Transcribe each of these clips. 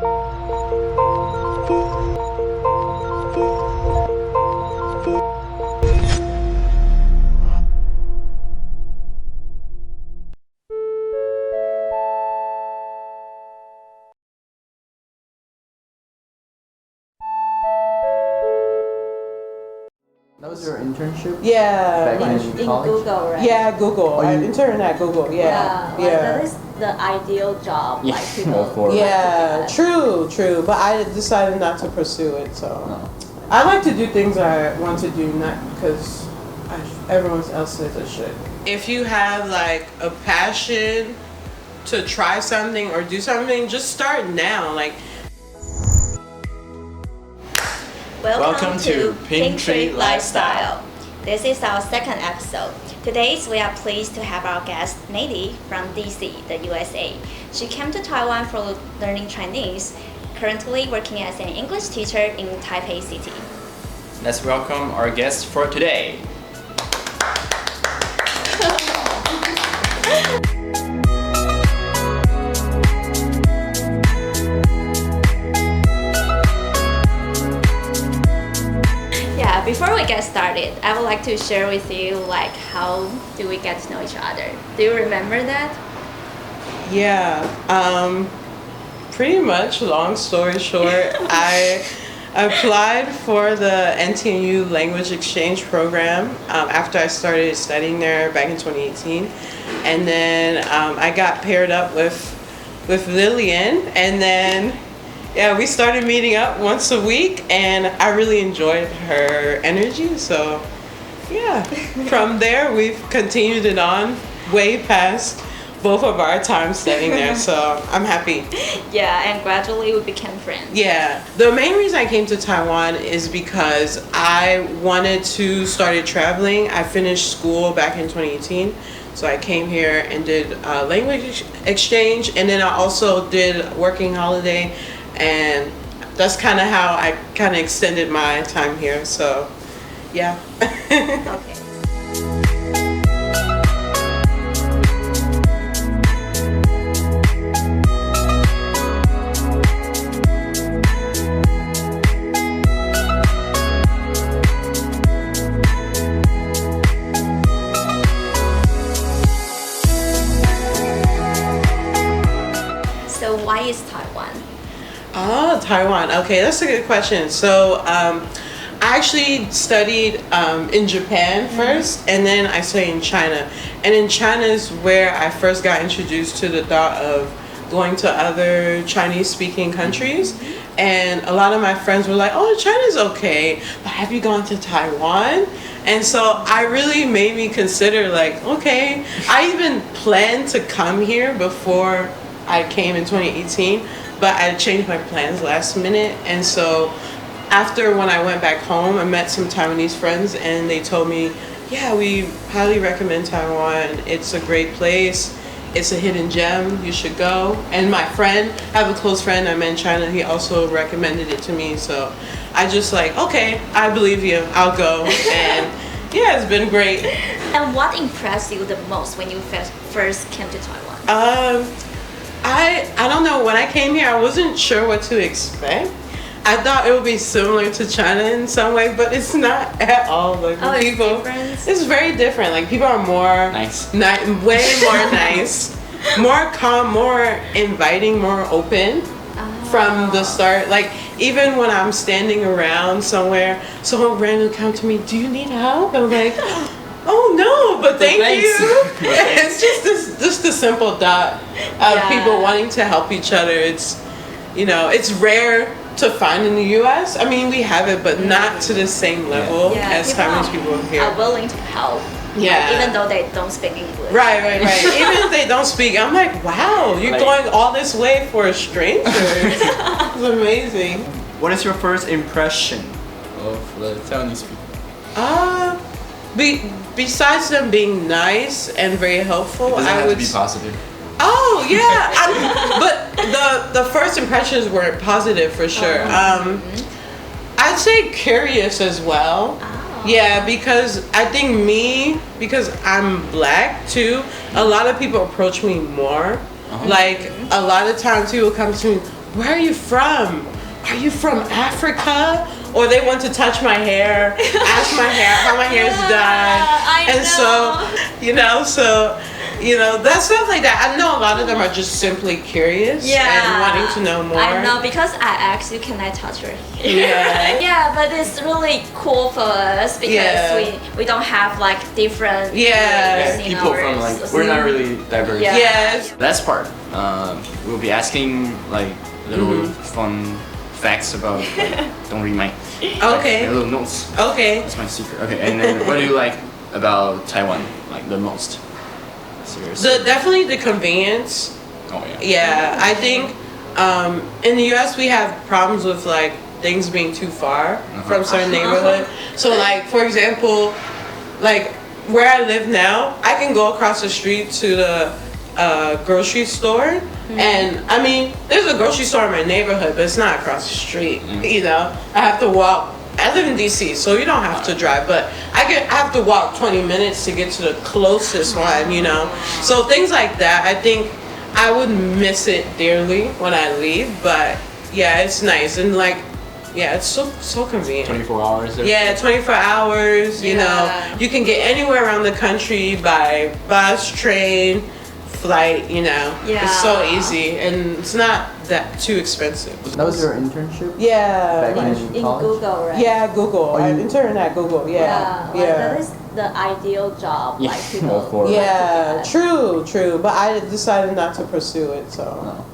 That was your internship? Yeah. Back in college? Google, right? Yeah, Google. I interned at Google. Yeah. Like that is the ideal job. Yeah, Like people. of course. Yeah, true. But I decided not to pursue it. So I like to do things I want to do, not because everyone else says I should. If you have like a passion to try something or do something, just start now. Like. Welcome to PINTREE Lifestyle. This is our second episode. Today we are pleased to have our guest Nnedimma from DC, the USA. She came to Taiwan for learning Chinese, currently working as an English teacher in Taipei City. Let's welcome our guest for today. Yeah, before we get started, I would like to share with you like how do we get to know each other. Do you remember that? Yeah, pretty much, long story short, I applied for the NTNU language exchange program after I started studying there back in 2018. And then I got paired up with Lillian, and then we started meeting up once a week, and I really enjoyed her energy. So yeah, from there we've continued it on way past both of our time studying there, so I'm happy. Yeah, and gradually we became friends. Yeah, the main reason I came to Taiwan is because I wanted to start traveling. I finished school back in 2018, so I came here and did language exchange, and then I also did working holiday, and that's kind of how I kind of extended my time here. So yeah. Okay. So why is Taiwan? Oh, Taiwan. Okay, that's a good question. So I actually studied in Japan first, and then I studied in China. And in China is where I first got introduced to the thought of going to other Chinese-speaking countries. And a lot of my friends were like, oh, China's okay, but have you gone to Taiwan? And so I really made me consider like, okay, I even planned to come here before I came in 2018, but I changed my plans last minute. And so after when I went back home, I met some Taiwanese friends, and they told me, yeah, we highly recommend Taiwan. It's a great place. It's a hidden gem. You should go. And my friend, I have a close friend I met in China. He also recommended it to me. So I just like, okay, I believe you. I'll go. And yeah, it's been great. And what impressed you the most when you first came to Taiwan? I don't know. When I came here, I wasn't sure what to expect. I thought it would be similar to China in some way, but it's not at all. Like people, it's very different. Like people are more Nice. way more nice, more calm, more inviting, more open from the start. Like even when I'm standing around somewhere, someone randomly come to me, "Do you need help?" I'm like, oh no, but thank thanks. you. It's just a simple thought of people wanting to help each other. It's, you know, it's rare to find in the U.S. I mean, we have it, but not to the same level as Taiwanese people here. Are willing to help. Yeah. Like, even though they don't speak English. Right. Even if they don't speak, I'm like, wow, you're going all this way for a stranger. It's amazing. What is your first impression? Of the Taiwanese people. Besides them being nice and very helpful, It doesn't I have would to be positive. Oh yeah, but the first impressions were positive for sure. I'd say curious as well. Yeah, because I think because I'm black too, a lot of people approach me more. Like a lot of times people come to me, where are you from? Are you from Africa? Or they want to touch my hair, ask my hair, how my hair is done. That stuff like that. I know a lot of them are just simply curious and wanting to know more. I know, because I asked you, can I touch your hair? Yeah. Yeah, but it's really cool for us because we don't have like different people from we're not really diverse. Yeah. Yes. Last part, we'll be asking like little fun facts about don't read my Okay. little notes. Okay. That's my secret. Okay, and then what do you like about Taiwan like the most? Seriously. Definitely the convenience. Oh yeah. Yeah, I think in the U.S. we have problems with like things being too far from certain neighborhood. So like, for example, like where I live now, I can go across the street to the grocery store, and I mean, there's a grocery store in my neighborhood, but it's not across the street. You know, I have to walk. I live in DC, so you don't have to drive, but I have to walk 20 minutes to get to the closest one, you know? So things like that, I think I would miss it dearly when I leave, but yeah, it's nice. And like, yeah, it's so convenient. 24 hours there? Yeah, 24 hours, you know. You can get anywhere around the country by bus, train, flight, you know. It's so easy, and it's not that too expensive. That was your internship? Yeah. Back in college? Google, right? Yeah, Google. I interned at Google. Like that is the ideal job. Yeah, Like people. of course. Yeah, true. But I decided not to pursue it, so.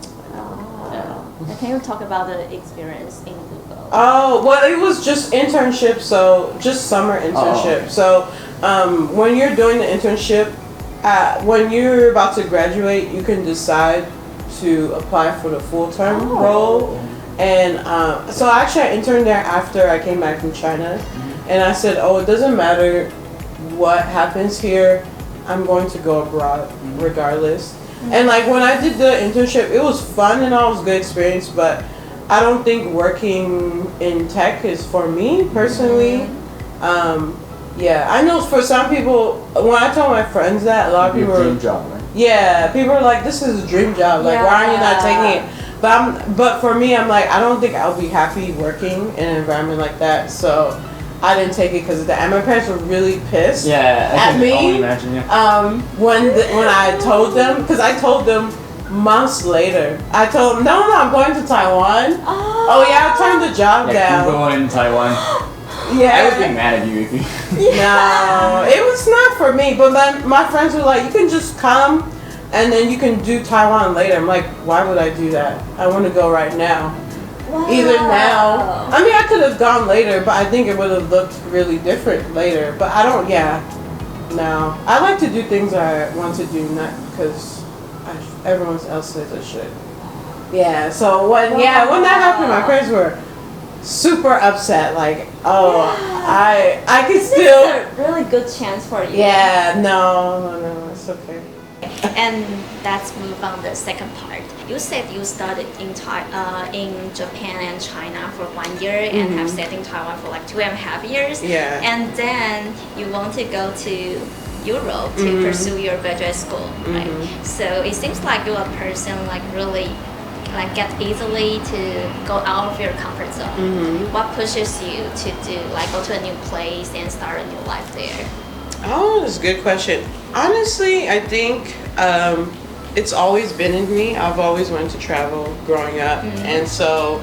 Can you talk about the experience in Google? Oh, well, it was just internship, so just summer internship. So when you're doing the internship, when you're about to graduate, you can decide to apply for the full-term role. And so actually I interned there after I came back from China. And I said, oh, it doesn't matter what happens here, I'm going to go abroad regardless. And like when I did the internship, it was fun and all, it was a good experience, but I don't think working in tech is for me personally. Yeah, I know for some people, when I told my friends that, a lot of people were, dream job, right? yeah, people are like, this is a dream job, like why are you not taking it? But for me, I'm like, I don't think I'll be happy working in an environment like that, so I didn't take it because of that. And my parents were really pissed at me. Only imagine, yeah. When I told them, because I told them months later. I told them, no, I'm going to Taiwan. Oh yeah, I turned the job down. Google in Taiwan. Yeah. I would be mad at you if you. No, it was not for me. But my friends were like, you can just come and then you can do Taiwan later. I'm like, why would I do that? I want to go right now. Wow. Either now. I mean, I could have gone later, but I think it would have looked really different later. But I don't, no. I like to do things I want to do, not because everyone else says I should. Yeah, so when that happened, my parents were super upset. Like, I could still. This is a really good chance for you. Yeah, no, it's okay. And let's move on the second part. You said you studied in Japan and China for 1 year and have stayed in Taiwan for like 2.5 years. Yeah. And then you want to go to Europe to pursue your graduate school, right? So it seems like you're a person like really like get easily to go out of your comfort zone. What pushes you to do like go to a new place and start a new life there? Oh, that's a good question. Honestly, I think it's always been in me. I've always wanted to travel growing up. And so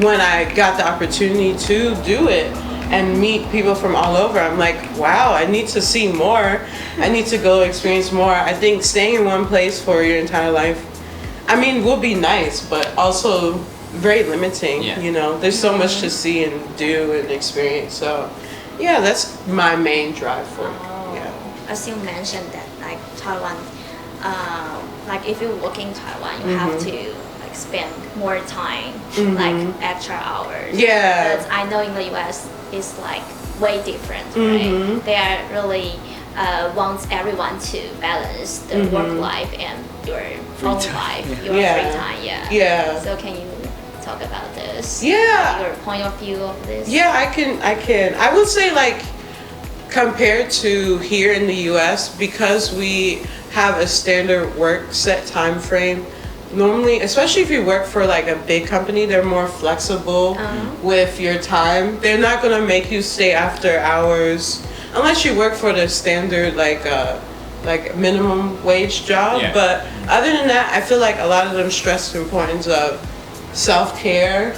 when I got the opportunity to do it and meet people from all over, I'm like, wow, I need to see more. I need to go experience more. I think staying in one place for your entire life, I mean, will be nice, but also very limiting. Yeah. You know, there's so much to see and do and experience. So yeah, that's my main drive for it. Yeah. As you mentioned that like Taiwan, like if you work in Taiwan, you have to like spend more time, like extra hours. Yeah. But I know in the US it's like way different, right? They are really wants everyone to balance the work life and your own life, your free time. Yeah. So can you talk about this? Yeah. Your point of view of this? Yeah, I can. I would say like compared to here in the US, because we have a standard work set time frame, normally, especially if you work for like a big company, they're more flexible with your time. They're not gonna make you stay after hours unless you work for the standard like minimum wage job. Yeah. But other than that, I feel like a lot of them stress the importance of self-care,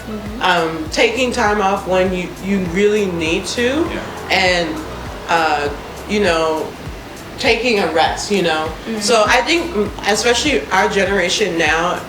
taking time off when you really need to, and you know, taking a rest, you know. So I think especially our generation now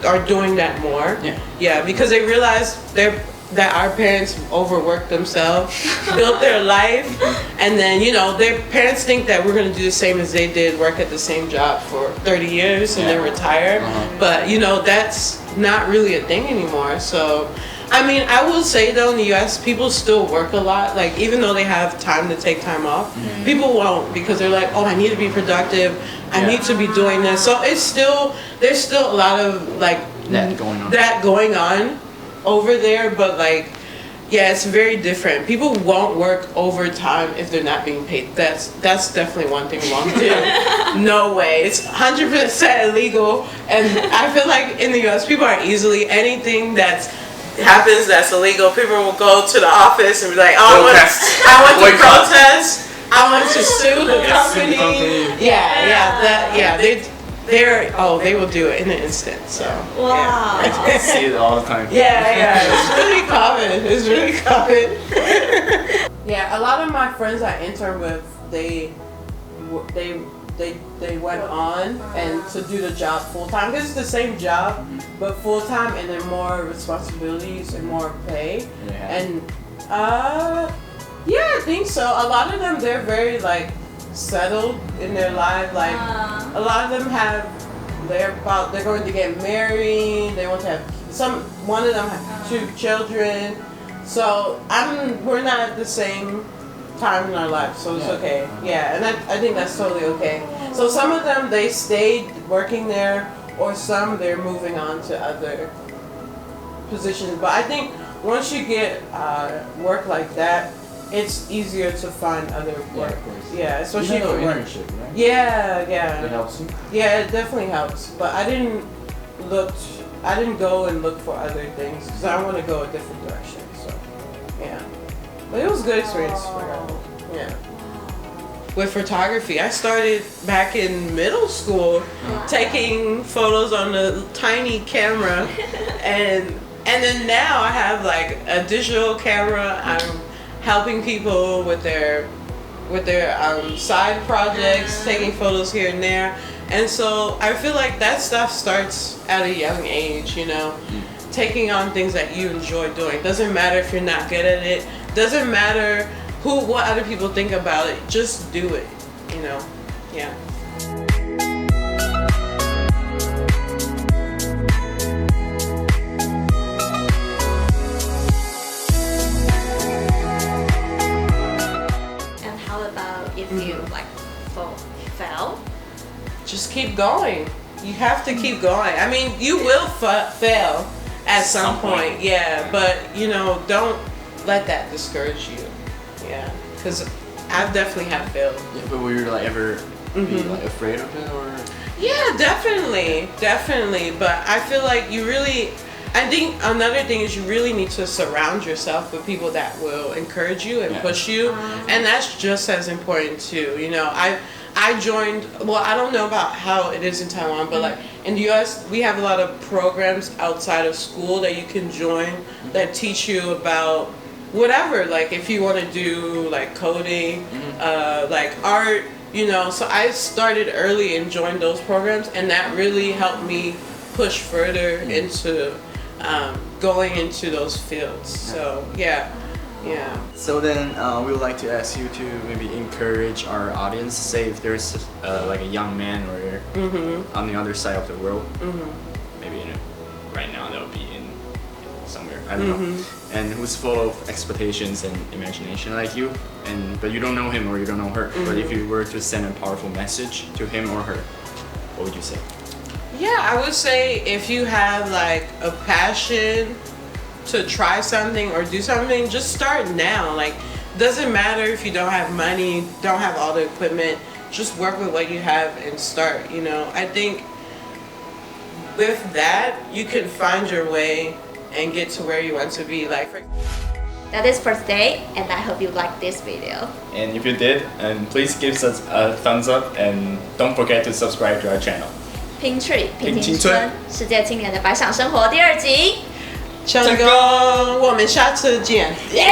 are doing that more. Yeah, because they realize that our parents overworked themselves, built their life, and then, you know, their parents think that we're going to do the same as they did, work at the same job for 30 years and then retire. But, you know, that's not really a thing anymore. So, I mean, I will say though, in the US, people still work a lot. Like, even though they have time to take time off, people won't, because they're like, oh, I need to be productive. I need to be doing this. So there's still a lot of like that going on over there, but like, yeah, it's very different. People won't work overtime if they're not being paid. That's definitely one thing we won't do. No way. It's 100% illegal. And I feel like in the US, people are easily, anything that happens that's illegal, people will go to the office and be like, oh, I want to protest. I want to sue the company. They will do it in an instant. So wow, I see it all the time. It's really common. Yeah, a lot of my friends I intern with, they went on and to do the job full time, because it's the same job but full time, and then more responsibilities and more pay. And yeah, I think so. A lot of them, they're very like settled in their life. Like a lot of them they're going to get married. They want to have one of them have 2 children. So we're not at the same time in our life, so it's okay. Yeah, and I think that's totally okay. So some of them, they stayed working there, or some they're moving on to other positions. But I think once you get work like that, it's easier to find other work. Yeah, especially you have an internship, right? Yeah. It helps you? Yeah, it definitely helps. But I didn't go and look for other things, because I want to go a different direction. So yeah, but it was a good experience. Yeah. With photography, I started back in middle school, taking photos on a tiny camera, and then now I have like a digital camera. I'm helping people with their side projects, taking photos here and there. And so I feel like that stuff starts at a young age, you know, taking on things that you enjoy doing. Doesn't matter if you're not good at it. Doesn't matter what other people think about it. Just do it, you know. Yeah. And how about if you like fail? Just keep going. You have to keep going. I mean, you will fail at some point, yeah, but you know, don't let that discourage you. Yeah, because I've definitely have failed. Yeah, but were you like ever be like afraid of it, or? Yeah, definitely. But I feel like I think another thing is you really need to surround yourself with people that will encourage you and push you, and that's just as important too. You know, I joined, well, I don't know about how it is in Taiwan, but like in the US, we have a lot of programs outside of school that you can join that teach you about whatever, like if you want to do like coding, like art, you know. So I started early and joined those programs, and that really helped me push further into going into those fields. So yeah. So then we would like to ask you to maybe encourage our audience. Say if there's like a young man or on the other side of the world, maybe right now that would be in somewhere, I don't know, and who's full of expectations and imagination like you, but you don't know him or you don't know her. But if you were to send a powerful message to him or her, what would you say? Yeah, I would say if you have like a passion to try something or do something, just start now. Like, doesn't matter if you don't have money, don't have all the equipment, just work with what you have and start, you know. I think with that, you can find your way and get to where you want to be. Like, That is for today, and I hope you liked this video. And if you did, please give us a thumbs up and don't forget to subscribe to our channel. Pintree 拼青春世界青年的百想生活第2集。成功，我们下次见。耶！